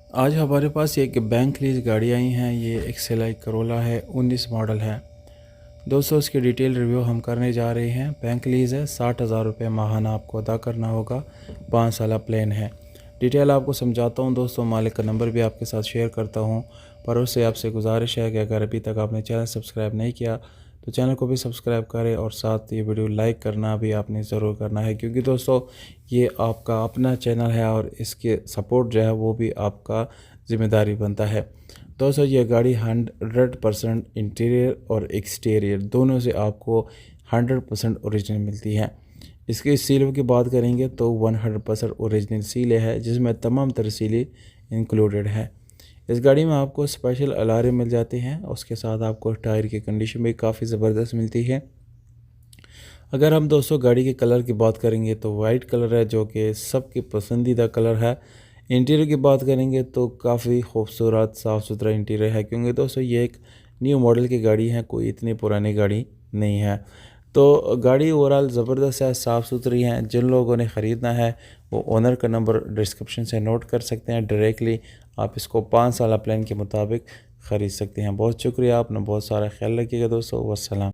आज हमारे पास एक बैंक लीज गाड़ी आई हैं। ये एक सेलाई करोला है, 19 मॉडल है। दोस्तों इसकी डिटेल रिव्यू हम करने जा रहे हैं। बैंक लीज है, 60,000 रुपये माहाना आपको अदा करना होगा। 5 साल प्लान है। डिटेल आपको समझाता हूं दोस्तों, मालिक का नंबर भी आपके साथ शेयर करता हूं। पर उससे आपसे गुजारिश है कि अगर अभी तक आपने चैनल सब्सक्राइब नहीं किया तो चैनल को भी सब्सक्राइब करें और साथ ये वीडियो लाइक करना भी आपने ज़रूर करना है, क्योंकि दोस्तों ये आपका अपना चैनल है और इसके सपोर्ट जो है वो भी आपका ज़िम्मेदारी बनता है। दोस्तों ये गाड़ी 100% इंटीरियर और एक्सटीरियर दोनों से आपको 100% ओरिजिनल मिलती है। इसके सीलों की बात करेंगे तो 100% ओरिजिनल सील है, जिसमें तमाम तरह सीलें इंक्लूडेड है। इस गाड़ी में आपको स्पेशल अलार्म मिल जाते हैं। उसके साथ आपको टायर की कंडीशन भी काफ़ी ज़बरदस्त मिलती है। अगर हम दोस्तों गाड़ी के कलर की बात करेंगे तो वाइट कलर है, जो कि सबकी पसंदीदा कलर है। इंटीरियर की बात करेंगे तो काफ़ी खूबसूरत साफ़ सुथरा इंटीरियर है, क्योंकि दोस्तों ये एक न्यू मॉडल की गाड़ी है, कोई इतनी पुरानी गाड़ी नहीं है। तो गाड़ी ओवरऑल ज़बरदस्त है, साफ़ सुथरी है। जिन लोगों ने ख़रीदना है वो ओनर का नंबर डिस्क्रिप्शन से नोट कर सकते हैं। डायरेक्टली आप इसको 5 साल प्लान के मुताबिक ख़रीद सकते हैं। बहुत शुक्रिया, आपने बहुत सारा ख्याल रखिएगा दोस्तों। वस्सलाम।